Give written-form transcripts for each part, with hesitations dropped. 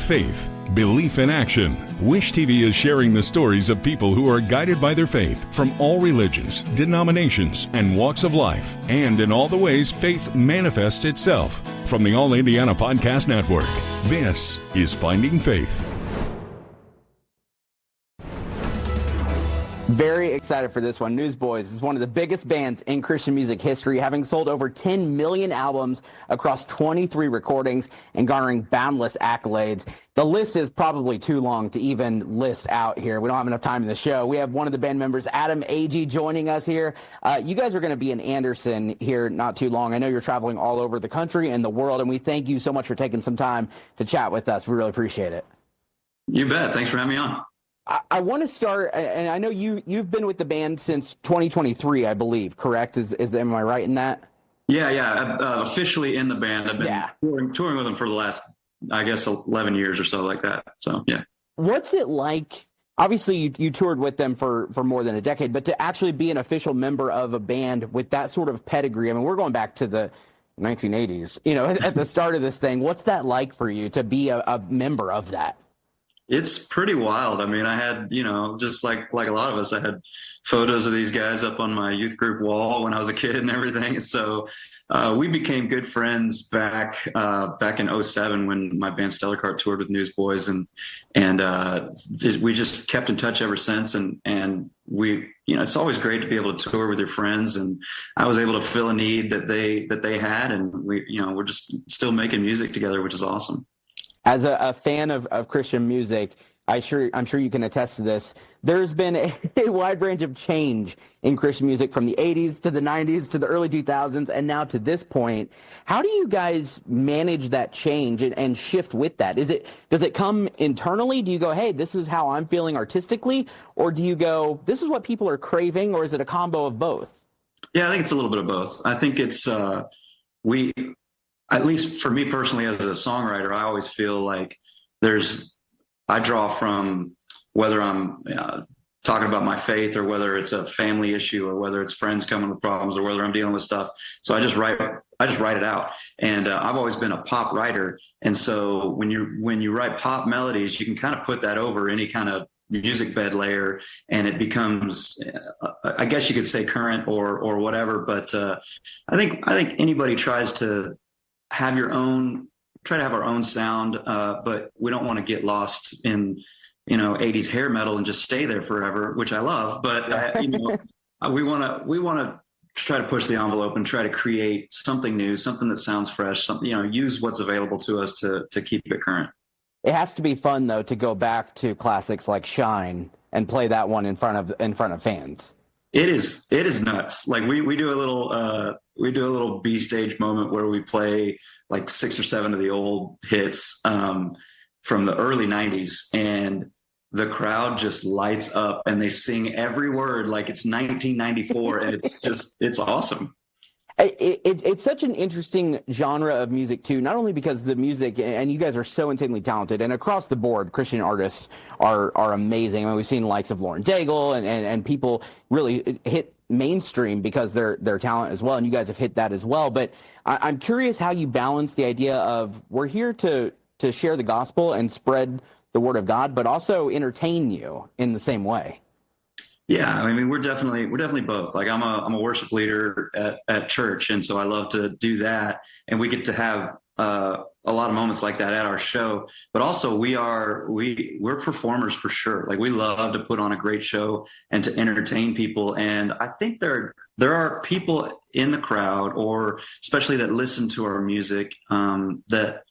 faith, belief in action. Wish TV is sharing the stories of people who are guided by their faith from all religions, denominations, and walks of life, and in all the ways faith manifests itself. From the All Indiana Podcast Network, this is Finding Faith. Very excited for this one. Newsboys is one of the biggest bands in Christian music history, having sold over 10 million albums across 23 recordings and garnering boundless accolades. The list is probably too long to even list out here. We don't have enough time in the show. We have one of the band members, Adam Agee, joining us here. You guys are going to be in Anderson here not too long. I know you're traveling all over the country and the world, and we thank you so much for taking some time to chat with us. We really appreciate it. You bet. Thanks for having me on. I want to start, and I know you've been with the band since 2023, I believe, correct? Am I right in that? Yeah. Officially in the band. I've been touring with them for the last, I guess, 11 years or so, like that. So, yeah. What's it like? Obviously, you toured with them for more than a decade, but to actually be an official member of a band with that sort of pedigree, I mean, we're going back to the 1980s, at the start of this thing. What's that like for you to be a member of that? It's pretty wild. I mean, I had, just like a lot of us, I had photos of these guys up on my youth group wall when I was a kid and everything. And so we became good friends back in 07 when my band Stellar Cart toured with Newsboys, and we just kept in touch ever since. And we, it's always great to be able to tour with your friends. And I was able to fill a need that they had, and we're just still making music together, which is awesome. As a fan of Christian music, I'm sure you can attest to this. There's been a wide range of change in Christian music from the 80s to the 90s to the early 2000s and now to this point. How do you guys manage that change and shift with that? Does it come internally? Do you go, hey, this is how I'm feeling artistically? Or do you go, this is what people are craving? Or is it a combo of both? Yeah, I think it's a little bit of both. I think it's at least for me personally as a songwriter, I always feel like I draw from whether I'm talking about my faith or whether it's a family issue or whether it's friends coming with problems or whether I'm dealing with stuff. So I just write it out. And I've always been a pop writer. And so when you write pop melodies, you can kind of put that over any kind of music bed layer and it becomes, I guess you could say current or whatever. But I think anybody tries to have try to have our own sound, but we don't want to get lost in 80s hair metal and just stay there forever, which I love. But we want to try to push the envelope and try to create something new, something that sounds fresh, something, use what's available to us to keep it current. It has to be fun though to go back to classics like Shine and play that one in front of fans. It is nuts. Like we do a little B stage moment where we play like 6 or 7 of the old hits from the early 90s, and the crowd just lights up and they sing every word like it's 1994, and it's awesome. It's such an interesting genre of music too, not only because the music, and you guys are so insanely talented, and across the board, Christian artists are amazing. I mean, we've seen the likes of Lauren Daigle and people really hit mainstream because their talent as well, and you guys have hit that as well. But I'm curious how you balance the idea of we're here to share the gospel and spread the word of God, but also entertain you in the same way. Yeah, I mean, we're definitely both. Like I'm a worship leader at church, and so I love to do that, and we get to have a lot of moments like that at our show. But also, we're performers for sure. Like we love to put on a great show and to entertain people. And I think there are people in the crowd, or especially that listen to our music, that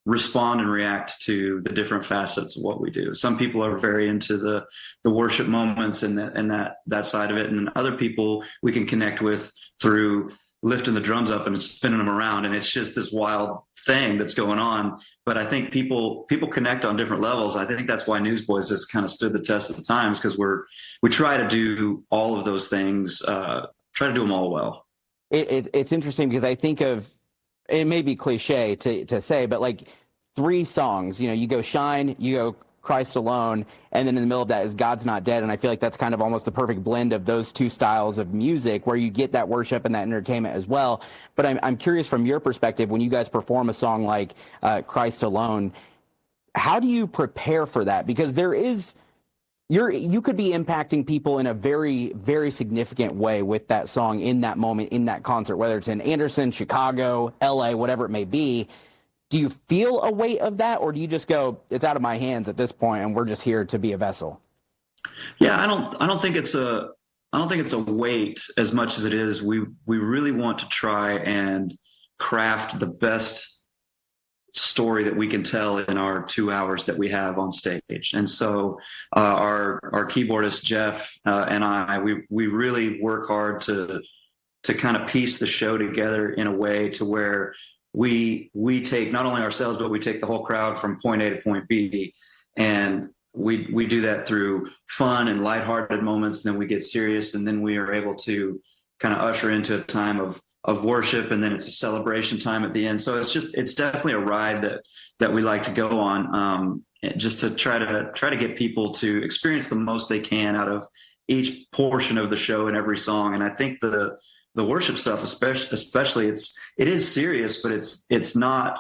respond and react to the different facets of what we do. Some people are very into the worship moments and that side of it. And then other people we can connect with through lifting the drums up and spinning them around. And it's just this wild thing that's going on. But I think people connect on different levels. I think that's why Newsboys has kind of stood the test of times, because we try to do all of those things, try to do them all well. It's interesting because I think of, it may be cliche to say, but like 3 songs, you go Shine, you go Christ Alone, and then in the middle of that is God's Not Dead. And I feel like that's kind of almost the perfect blend of those 2 styles of music where you get that worship and that entertainment as well. But I'm curious from your perspective, when you guys perform a song like Christ Alone, How do you prepare for that? Because you could be impacting people in a very, very significant way with that song in that moment, in that concert, whether it's in Anderson, Chicago, LA, whatever it may be. Do you feel a weight of that, or do you just go, it's out of my hands at this point and we're just here to be a vessel? Yeah, I don't think it's a weight as much as it is. We really want to try and craft the best story that we can tell in our 2 hours that we have on stage. And so our keyboardist Jeff and I, we really work hard to kind of piece the show together in a way to where we take not only ourselves, but we take the whole crowd from point A to point B, and we do that through fun and lighthearted moments. And then we get serious, and then we are able to kind of usher into a time of worship, and then it's a celebration time at the end. So it's definitely a ride that we like to go on, just to try to get people to experience the most they can out of each portion of the show and every song. And I think the worship stuff, especially it is serious, but it's not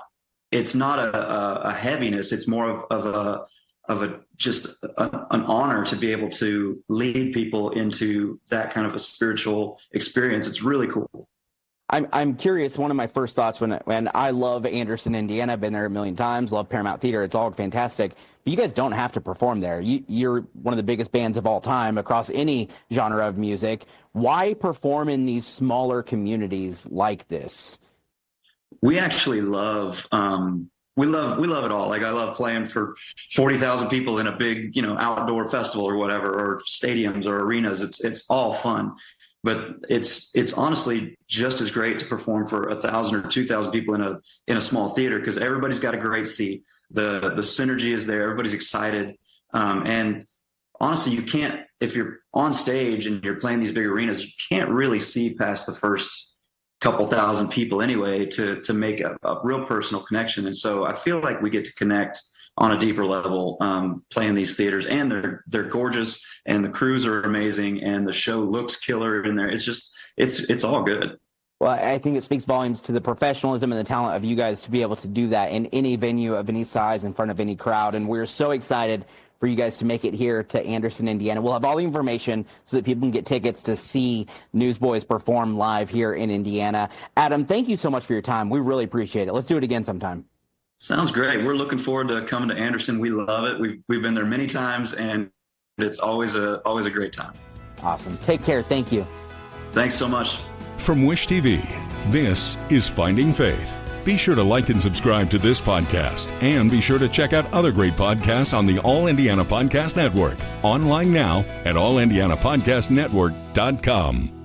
a heaviness. It's more of an honor to be able to lead people into that kind of a spiritual experience. It's really cool. I'm curious. One of my first thoughts when I love Anderson, Indiana, I've been there a million times, love Paramount Theater. It's all fantastic. But you guys don't have to perform there. You're one of the biggest bands of all time across any genre of music. Why perform in these smaller communities like this? We actually love we love it all. Like, I love playing for 40,000 people in a big, outdoor festival or whatever, or stadiums or arenas. It's all fun. But it's honestly just as great to perform for 1,000 or 2,000 people in a small theater, because everybody's got a great seat. The synergy is there. Everybody's excited. And honestly, you can't, if you're on stage and you're playing these big arenas, you can't really see past the first couple thousand people anyway to make a real personal connection. And so I feel like we get to connect on a deeper level, playing these theaters, and they're gorgeous, and the crews are amazing, and the show looks killer in there. It's all good. Well, I think it speaks volumes to the professionalism and the talent of you guys to be able to do that in any venue of any size, in front of any crowd. And we're so excited for you guys to make it here to Anderson, Indiana. We'll have all the information so that people can get tickets to see Newsboys perform live here in Indiana. Adam, thank you so much for your time. We really appreciate it. Let's do it again sometime. Sounds great. We're looking forward to coming to Anderson. We love it. We've been there many times, and it's always a great time. Awesome. Take care. Thank you. Thanks so much. From Wish TV, this is Finding Faith. Be sure to like and subscribe to this podcast, and be sure to check out other great podcasts on the All Indiana Podcast Network. Online now at allindianapodcastnetwork.com.